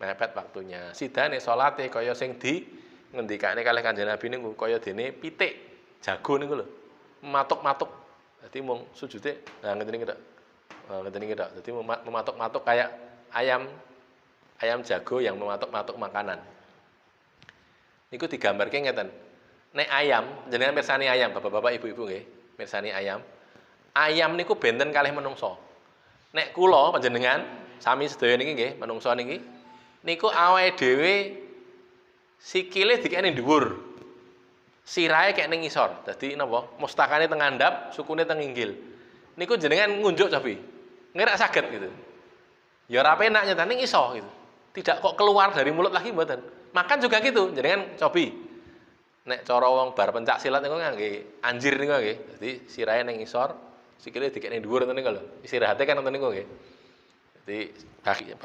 Mepet waktunya. Sidane salate kaya sing di ngendikane kalih Kanjeng Nabi niku kaya dene pitik jago niku lho. Matuk-matuk. Dadi mung sujude ngeten iki tok. Ngeten iki tok. Dadi mematuk-matuk kayak ayam jago yang mematuk-matuk makanan. Niku digambarke ngeten. Nek ayam, jenengan mirsani ayam, bapak-bapak, ibu-ibu nggih, mirsani ayam. Ayam niku benten kalih menungso. Nek kula panjenengan sami sedaya niki nggih, menungso niki, niku awake dhewe sikile dikene dhuwur. Sirahe kek ning ngisor. Dadi napa? Mustakane teng ngandhap, sukune teng inggil. Niku jenengan ngunjuk cobi. Ngerak saged gitu. Ya ora penak nyatane iso gitu. Tidak kok keluar dari mulut lagi mboten. Makan juga gitu, jenengan cobi. Nek cara wong bar pencak silat niku ngangge anjir niku nggih. Dadi sirahe ning ngisor, sikile dikene dhuwur ngoten niku lho. Istirahate kan ngoten niku nggih. Dadi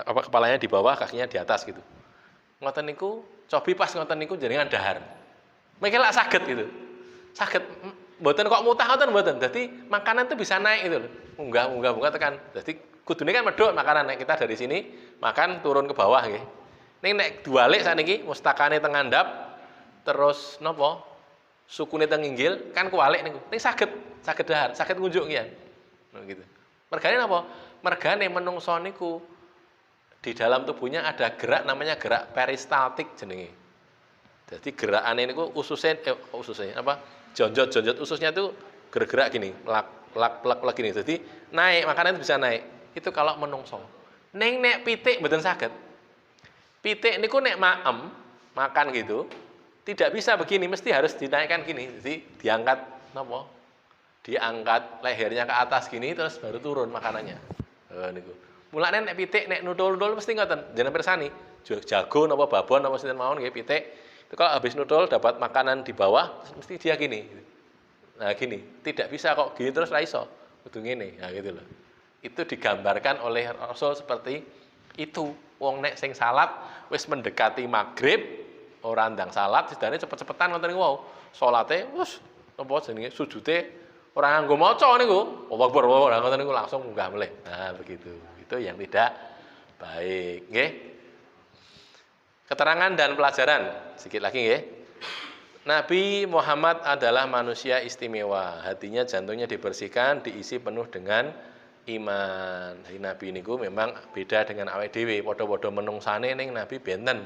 kepalanya di bawah, kakinya di atas gitu. Ngoten niku, cobi pas ngoten niku jenengan dahar. Mengke lak saged gitu. Saged mboten kok mutah ngoten mboten. Dadi makanan itu bisa naik gitu lho. Munggah tekan. Dadi kudune kan medhot makanan nek kita dari sini makan turun ke bawah nggih. Ning nek diwalik sakniki mustakane teng ngandhap terus napa? Sukune teng inggil kan kuwalik niku. Ning saged dahar, saged ngunjuk ngian. Nah gitu. Mergane napa? Mergane menungso niku di dalam tubuhnya ada gerak namanya gerak peristaltik jenenge. Jadi gerakane niku ususnya apa? Jonjot ususnya itu gerak-gerak gini, plak gini. Jadi naik, makanan itu bisa naik. Itu kalau menungso. Ning nek pitik mboten saged. Pitik niku nek makan gitu, Tidak bisa begini, mesti harus dinaikkan gini. Jadi diangkat napa? Diangkat lehernya ke atas gini terus baru turun makanannya. Niku. Mulane nek pitik nek nutul-nutul mesti ngoten. Jenengan pirsani, jago napa babon napa sinten mawon nggih pitik. Itu kalau habis nutul dapat makanan di bawah mesti dia gini. Nah, gini. Tidak bisa kok gini terus ra iso. Kudu ngene. Nah, gitu loh. Itu digambarkan oleh Rasul seperti itu. Wong nek sing salat wis mendekati maghrib ora ndang salat sedane cepet-cepetan ngoten niku wau. Salate wis napa jenenge sujude ora nganggo maca niku. Allahu Akbar ngoten niku langsung munggah melih. Nah, begitu. Itu yang tidak baik, nggih. Keterangan dan pelajaran sedikit lagi nggih. Nabi Muhammad adalah manusia istimewa. Hatinya, jantungnya dibersihkan, diisi penuh dengan iman. Nabi niku memang beda dengan awake dhewe. Padha-padha menungsane ning Nabi benten.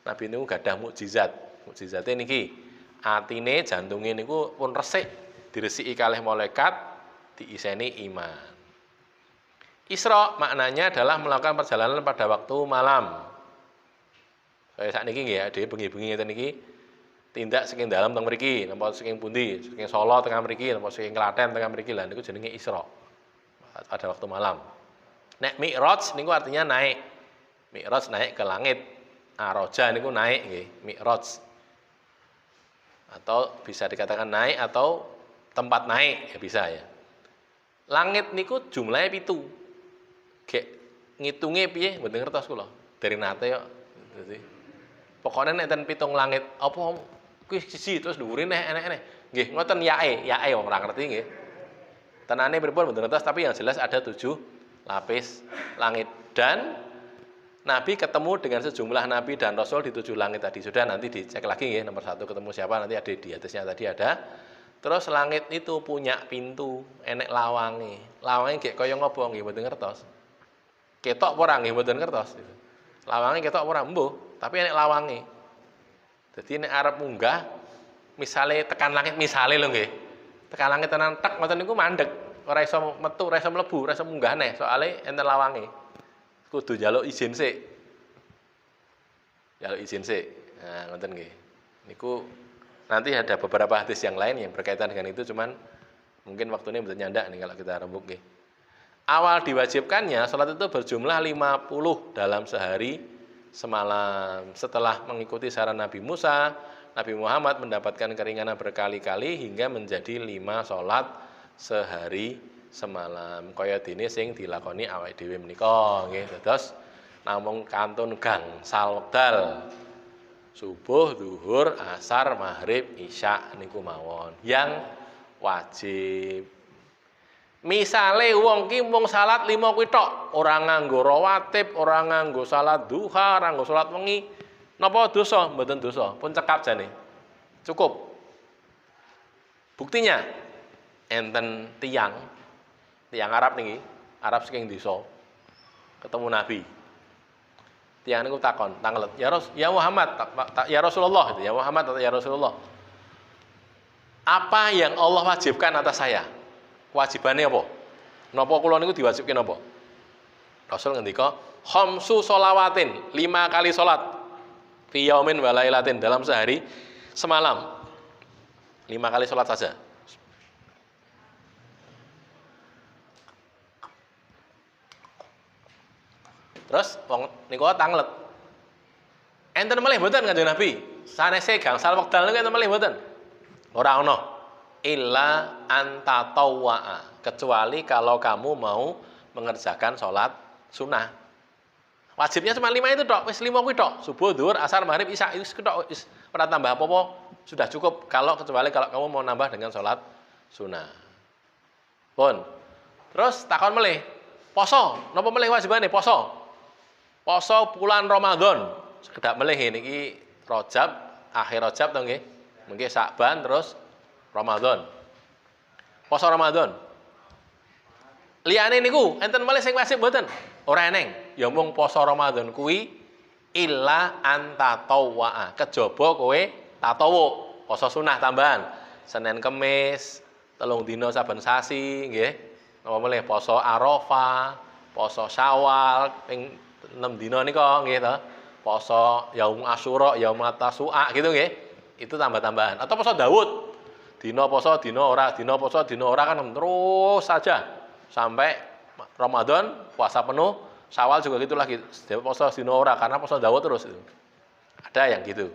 Nabi niku gadah mukjizat. Mukjizate niki, atine, jantunge niku pun resik, diresiki kalih malaikat, diiseni iman. Isra maknanya adalah melakukan perjalanan pada waktu malam. Kaya sakniki nggih ya, dhewe bengi-bengi ngeten niki tindak saking dalam teng mriki, napa saking pundi, saking Solo tengah mriki, napa saking Klaten tengah mriki lah niku jenenge Isra. Pada waktu malam. Nek Mi'raj niku artinya naik. Mi'raj naik ke langit. Aroja niku naik nggih, Mi'raj. Atau bisa dikatakan naik atau tempat naik ya bisa ya. Langit niku jumlahnya 7. Gek ngitunge piye mboten ngertos kula. Dari nate kok. Dadi pokoknya nek ten 7 langit apa kuwi siji terus dhuwure enek-enek. Nggih, ngoten yae wong ora ngerti nggih. Tenane pripun mboten ngertos tapi yang jelas ada 7 lapis langit dan Nabi ketemu dengan sejumlah nabi dan rasul di 7 langit tadi. Sudah nanti dicek lagi nggih nomor 1 ketemu siapa nanti ada di atasnya tadi ada. Terus langit itu punya pintu, enek lawange. Lawange gek kaya ngopo nggih mboten ngertos. Ketok apa ora nggih mboten ngertos. Lawange ketok apa ora mbuh, tapi enek lawange. Dadi nek arep munggah misale tekan langit misale lho nggih. Tekan langit tenan tek ngoten niku mandeg. Ora iso metu, ora iso mlebu, ora iso munggah neh, soalé enten lawange. Kudu njaluk izin sik. Njaluk izin sik. Nah, ngoten nggih. Niku nanti ada beberapa hadis yang lain yang berkaitan dengan itu cuman mungkin waktunya bisa nyandak nih kalau kita rembuk nggih. Awal diwajibkannya salat itu berjumlah 50 dalam sehari semalam. Setelah mengikuti saran Nabi Musa, Nabi Muhammad mendapatkan keringanan berkali-kali hingga menjadi 5 salat sehari semalam. Kaya dene sing dilakoni awake dhewe menika nggih. Dados namung kantun gangsal wekdal. Subuh, zuhur, asar, maghrib, isya niku mawon yang wajib. Misale wong ki mung salat 5 kuwi tok, ora nganggo rawatib, ora nganggo salat duha, ora nganggo salat wengi, napa dosa? Mboten dosa, pun cekap jane. Cukup. Buktinya enten tiang Arab niki, Arab saking desa. Ketemu Nabi. Tiang niku takon, tanglet, ya Muhammad, ya Rasulullah, ya Muhammad atau ya Rasulullah. Apa yang Allah wajibkan atas saya? Kewajibannya apa? Napa kula niku diwajibke napa? Rasul ngendika, khamsu sholawatin, 5 kali salat. Fi yaumin wa lailatin, dalam sehari semalam. 5 kali salat saja. Terus wong niku tanglet. Enten melih mboten Kanjeng Nabi? Sanese gangsal wekdal niku enten melih mboten? Ora ana. Illa anta tawwa'a, kecuali kalau kamu mau mengerjakan sholat sunnah. Wajibnya cuma 5 itu tok, wis 5 kuwi tok. Subuh, zuhur, asar, maghrib, isya wis tok, wis ora tambah apa-apa, sudah cukup kecuali kalau kamu mau nambah dengan sholat sunnah. Pun. Terus takon melih, poso, napa melih wajibane poso? Poso bulan Ramadan. Sekedap melih niki Rajab, akhir Rajab to nggih. Mungkin Sa'ban terus Ramadan. Poso Ramadan. Liyane niku enten malih sing wajib mboten? Ora eneng. Ya mung poso Ramadan kuwi illa anta tawwa'a. Kejaba kowe tatawu, poso sunah tambahan. Senin Kemis, 3 dina saben sasi nggih. Napa malih poso Arafah, poso Syawal ping 6 dina nika nggih to. Poso Yaum Asyura, Yaum Tasu'a gitu nggih. Itu tambah-tambahan. Atau poso Daud. Dino poso, dino ora, dino poso, dino ora kan terus saja sampai Ramadan puasa penuh, Syawal juga gitu lagi. Poso dino ora karena poso Daud terus itu. Ada yang gitu.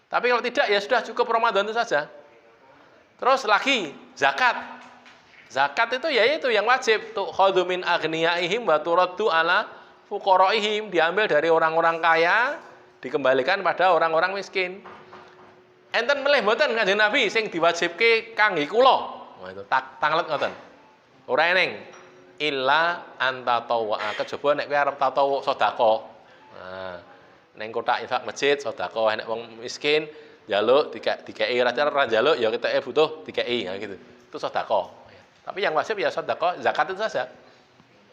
Tapi kalau tidak ya sudah cukup Ramadan itu saja. Terus lagi zakat. Zakat itu ya itu yang wajib. Tuh khudhu min aghniyaihim wa turaddu ala fuqaraihim, diambil dari orang-orang kaya dikembalikan pada orang-orang miskin. Enten melih mboten Kanjeng Nabi sing diwajibke kangge kula. Nah itu tanglet ngoten. Ora eneng illa anta tawwa, kejaba nek kowe arep tatawu sedekah. Nah, ning kotak infak masjid sedekah, nek wong miskin njaluk dikeki ora njaluk ya keteke butuh dikeki ya gitu. Itu sedekah. Tapi yang wajib ya sedekah, zakat itu saja.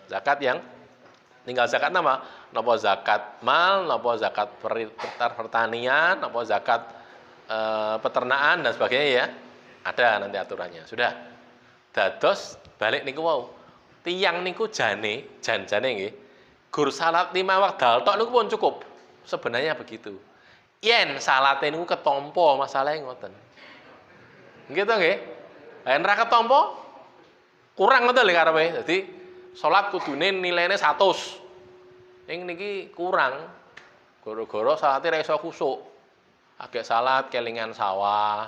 Zakat yang tinggal zakat nama, napa zakat mal, napa zakat pertanian, napa zakat peternakan dan sebagainya ya. Ada nanti aturannya. Sudah. Dados balik niku wau. Tiyang niku jane nggih. Gur salat 5 wekdal tok niku pun cukup. Sebenarnya begitu. Yen salate niku ketampa masalahe ngoten. Nggih to nggih? Yen ra ketampa kurang ngoten lho karepe. Dadi salat kudune nilainya 100. Ning niki kurang. Gara-gara salate ra iso khusuk. Agek salat kelingan sawah,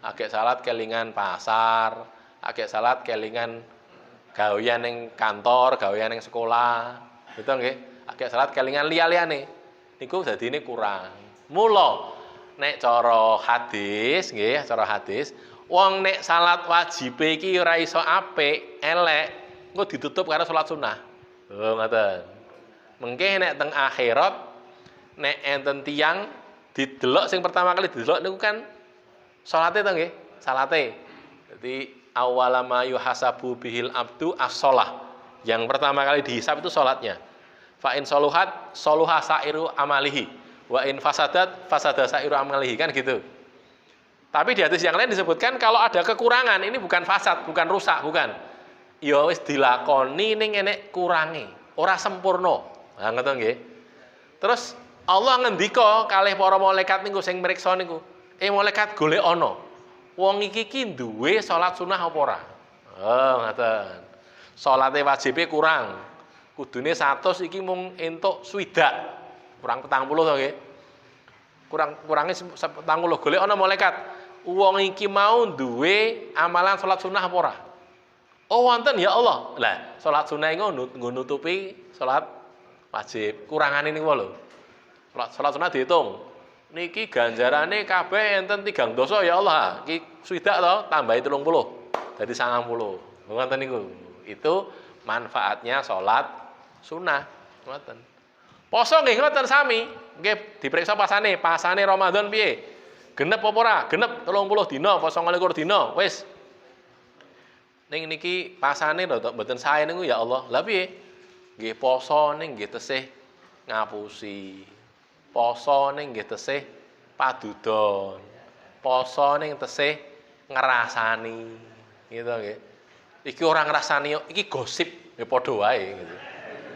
agek salat kelingan pasar, agek salat kelingan gawean ning kantor, gawean ning sekolah. Betul nggih? Agek salat kelingan liya-liyane. Niku dadine kurang. Mula nek cara hadis nggih, cara hadis, wong nek salat wajib iki ora iso apik, elek, engko ditutup karo salat sunah. Oh, ngoten. Mengke nek teng akhirat nek enten tiyang didelok sing pertama kali didelok niku kan salate to nggih, salate. Jadi awwalama yuhasabu bihil abdu as-shalah. Yang pertama kali dihisab itu salatnya. Fa in saluhat saluha sairu amalihi wa in fasadat fasada sairu amalihi kan gitu. Tapi di hadis yang lain disebutkan kalau ada kekurangan ini bukan fasad, bukan rusak, bukan. Ya wis dilakoni ning enek kurange, ora sempurna. Nah ngoten nggih. Terus Allah ngendika kalih para malaikat niku sing mriksa niku. Malaikat golek ana. Wong iki duwe salat sunah apa ora? Oh, ngoten. Salate wajibe kurang. Kudune 100 iki mung entuk swidak. Kurang 40 to nggih. Kurange 40 golek ana malaikat. Wong iki mau duwe amalan salat sunah apa ora? Oh, wonten ya Allah. Lah, salat sunah iku nggo nutupi salat wajib. Kurangane niku lho. Salat sunah dihitung. Niki ganjarane kabeh enten 3 dosa ya Allah. Iki swidak to, tambahi 30. Dadi 90. Ngoten niku. Itu manfaatnya salat sunah. Ngoten. Poso nggih ngoten sami. Nggih diperiksa pasane Ramadan piye? Genep apa ora? Genep 30 dina, apa 29 dina. Wis. Ning niki pasane lho mboten sae niku ya Allah. Lah piye? Nggih poso ning nggih tesih ngapusi. Poso ning nggih tesih padudon. Poso ning tesih ngrasani. Gitu nggih. Iki ora ngrasani, iki gosip, ya padha wae gitu.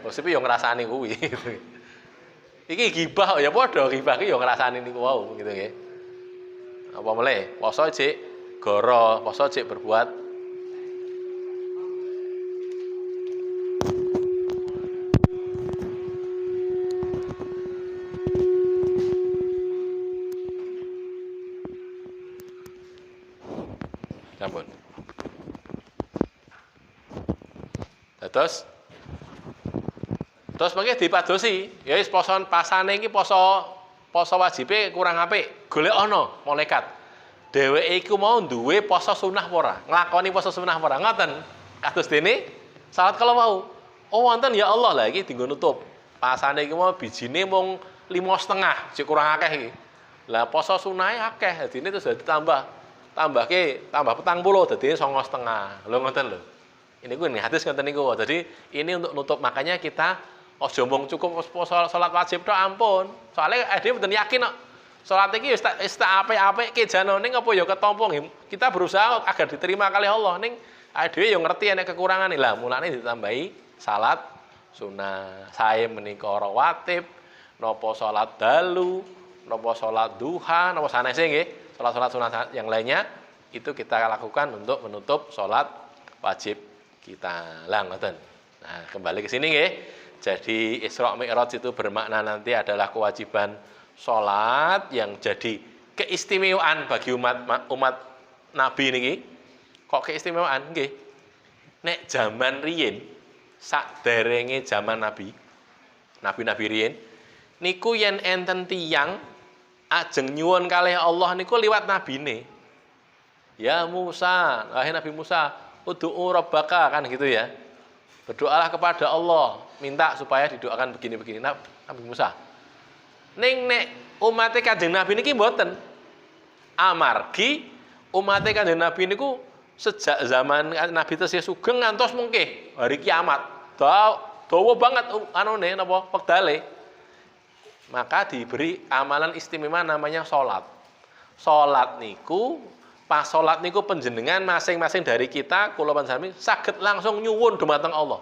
Gosip ya ngrasani kuwi gitu. Iki gibah ya padha, gibah ki ya ngrasani niku wau gitu nggih. Apa meneh? Poso jek goro, poso jek berbuat sampun. Terus mengke dipadosi, ya wis pasane iki poso wajibe kurang apik, golek ana malaikat. Dheweke iku mau duwe poso sunah apa ora? Nglakoni poso sunah apa ora? Ngoten. Kados dene salat kala wau. Oh wonten ya Allah, lah iki dienggo nutup. Pasane iki mau bijine mung 5,5, sik kurang akeh iki. Lah poso sunahe akeh, dadine terus ditambah. Tambah 40 dadi 9,5. Lho ngoten lho. Ini ku hadis ngoten niku. Jadi ini untuk nutup, makanya kita aja mung cukup salat wajib tok ampun. Soale dhewe mboten yakin kok. Salat iki wis tak apik-apik ke janane apa ya ketampa nggih. Kita berusaha agar diterima kali Allah ning dhewe ya ngerti enek kekurangane. Lah mulane ditambahi salat sunah. Sae menika rawatib, napa salat dalu, napa salat duha, napa sanese nggih. sholat sunat yang lainnya itu kita lakukan untuk menutup sholat wajib kita. Ngoten. Nah, kembali ke sini nggih. Jadi Isra Mi'raj itu bermakna nanti adalah kewajiban sholat yang jadi keistimewaan bagi umat Nabi niki. Kok keistimewaan nggih? Nek zaman riyin sakderenge zaman Nabi riyin niku yen enten tiyang ajeng nyuwun kalih Allah niku liwat nabine. Ya Musa, wahai Nabi Musa, ud'u rabbaka, kan gitu ya. Berdoalah kepada Allah, minta supaya didoakan begini-begini. Nabi Musa. Ning nek umate Kanjeng Nabi niki mboten. Amargi umate Kanjeng Nabi niku sejak zaman Nabi tesih sugeng ngantos mengke hari kiamat. Dawa banget anone napa wekdale. Maka diberi amalan istimewa namanya sholat. Sholat niku, pas sholat niku penjenengan masing-masing dari kita, kula panjenengan saged langsung nyuwun dumateng Allah.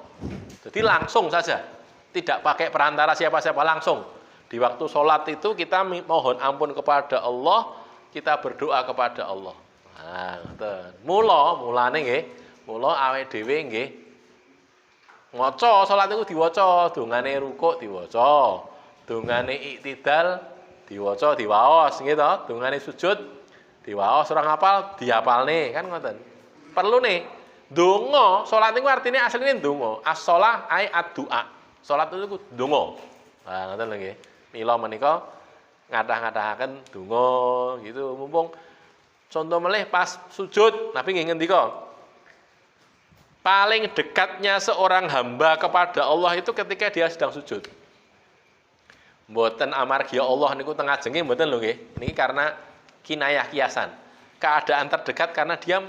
Jadi langsung saja, tidak pakai perantara siapa-siapa, langsung. Di waktu sholat itu kita mohon ampun kepada Allah, kita berdoa kepada Allah. Nah, mulane nggih, mula awake dhewe nggih maca sholat niku diwaca, dongane rukuk diwaca. Dungane iktidal diwaca diwaos nggih to, dungane sujud diwaos, ora ngapal dihafalne, kan ngoten. Perlune donga, salat niku artine asline donga. As-shalah ai ad-du'a. Salat itu donga. Nah, ngoten lho nggih. Mila menika ngadah-ngadahaken donga gitu. Mumpung contoh melih pas sujud, Nabi nggih ngendika, paling dekatnya seorang hamba kepada Allah itu ketika dia sedang sujud. Mboten amargi Allah niku teng ajenge mboten lho nggih. Niki karena kinayah kiasan. Keadaan terdekat karena dia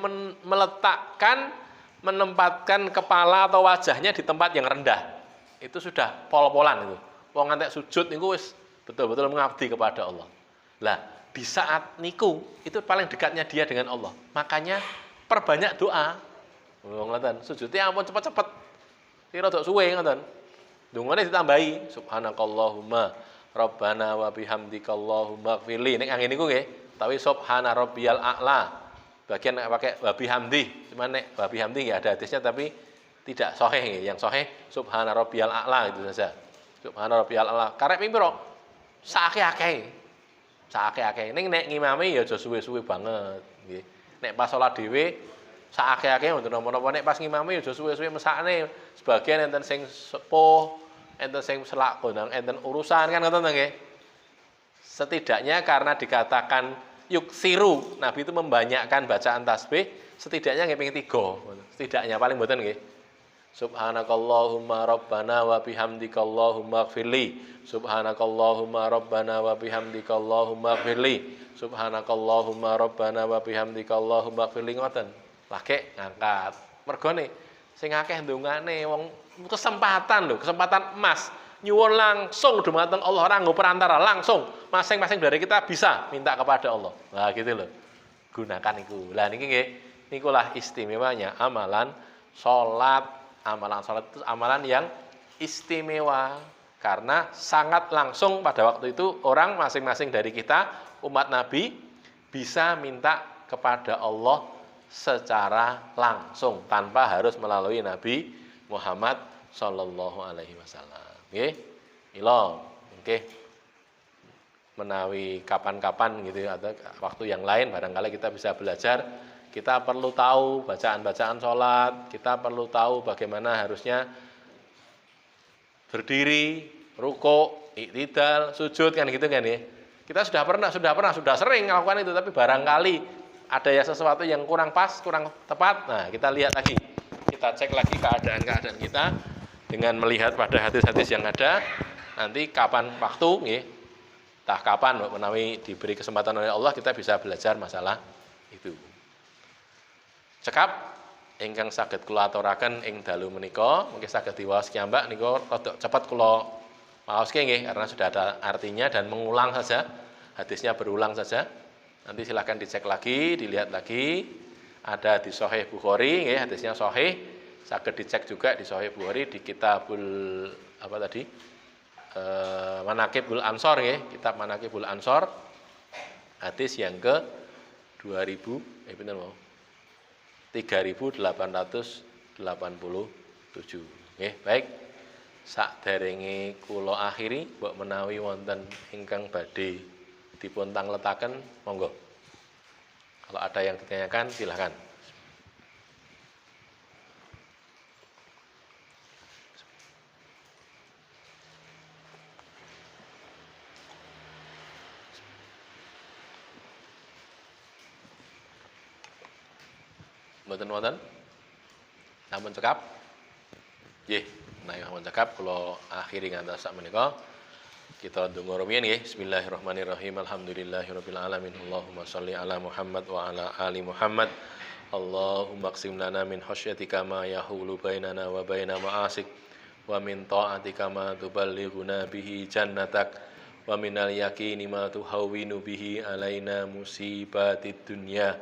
menempatkan kepala atau wajahnya di tempat yang rendah. Itu sudah pol-polan itu. Wong ngantek sujud niku wis betul-betul mengabdi kepada Allah. Lah, di saat niku itu paling dekatnya dia dengan Allah. Makanya perbanyak doa. Wong ngoten, sujudnya ampun cepet-cepet. Kira dok suwe ngoten. Dungane ditambahi subhanakallahumma rabbana wa bihamdika allahumma ighfirli. Nek angin niku nggih, tapi subhana rabbiyal a'la. Bagian pakai wa bihamdi. Cuman nek wa bihamdi nggih ada hadisnya tapi tidak sahih nggih. Yang sahih subhana rabbiyal a'la itu saja. Subhana rabbiyal a'la. Karep ping pira? Saakeh-akeh. Saakeh-akeh. Ning nek ngimami ya aja suwe-suwe banget nggih. Nek pas salat dhewe saakeh-akeh wonten napa-napa, nek pas ngimami aja suwe-suwe mesakne. Sebagian enten sing sepuh, enten sing selak gondang, enten urusan, kan ngoten nggih. Setidaknya karena dikatakan yuksiru, Nabi itu membanyakkan bacaan tasbih, setidaknya nggih ping 3. Setidaknya paling mboten nggih. Subhanakallahumma rabbana wa bihamdika allahumma ighfirli. Subhanakallahumma rabbana wa bihamdika allahumma ighfirli. Subhanakallahumma rabbana wa bihamdika allahumma ighfirli, ngoten. Lagi ngangkat. Mergone sing akeh ndongane wong kesempatan lho, kesempatan emas. Nyuwun langsung dumateng Allah, ora nggo perantara, langsung masing-masing dari kita bisa minta kepada Allah. Nah, gitu loh. Gunakan itu. Lah niki nggih, nikulah istimewanya amalan salat. Amalan salat itu amalan yang istimewa karena sangat langsung pada waktu itu orang masing-masing dari kita umat Nabi bisa minta kepada Allah secara langsung tanpa harus melalui Nabi Muhammad sallallahu alaihi wasallam. Nggih. Mila nggih menawi kapan-kapan gitu atau waktu yang lain barangkali kita bisa belajar, kita perlu tahu bacaan-bacaan sholat, kita perlu tahu bagaimana harusnya berdiri, rukuk, iktidal, sujud, kan gitu kan ya. Kita sudah sering melakukan itu, tapi barangkali ada ya sesuatu yang kurang pas, kurang tepat. Nah, kita lihat lagi. Kita cek lagi keadaan-keadaan kita dengan melihat pada hadis-hadis yang ada. Nanti kapan waktu nggih, entah kapan menawi diberi kesempatan oleh Allah kita bisa belajar masalah itu. Cekap ingkang saged kula aturaken ing dalu menika, mungkin saged diwaos kiambak nika rada cepet kula maoske nggih karena sudah ada artinya dan mengulang saja. Hadisnya berulang saja. Nanti silahkan dicek lagi, dilihat lagi. Ada di Sahih Bukhari, ya, hadisnya Sahih. Saged dicek juga di Sahih Bukhari di Kitabul Manaqibul Ansor, ya, Kitab Manaqibul Ansor. Hadis yang ke pinten mau? 3887. Nggih, baik. Saderenge kula akhiri, mbok menawi wonten ingkang badhe dipun tangletaken, monggo. Kalau ada yang ditanyakan, silakan. Mboten wonten? Sampun cekap? Nggih, menawi sampun cekap kula akhiri ngantos sakmenika. Kita ndonga rumiyin nggih. Bismillahirrahmanirrahim. Alhamdulillahirabbil alamin. Allahumma shalli ala Muhammad wa ala ali Muhammad. Allahumma qsim lana min khasyatika ma yahulu bainana wa baina ma'asik wa min ta'atika ma tuballighuna bihi jannatak wa minal yaqini ma tuhawwinu bihi alaina musibatid dunya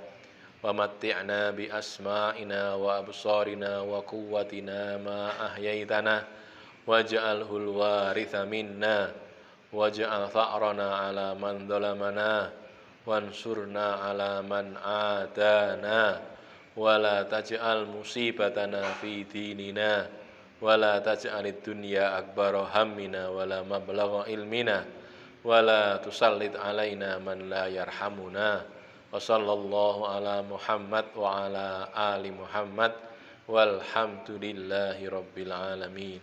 wa matti'na bi asma'ina wa absarina wa quwwatina ma ahyaitana waj'alhul waritha minna waj'al tha'rana ala man dhalamana wansurna ala man adana wala taj'al musibatana fi dinina wala taj'alid dunya akbara hammina wala mablagha ilmina wala tusallit alaina man la yarhamuna wa sallallahu ala Muhammad wa ala ali Muhammad walhamdulillahi rabbil alamin.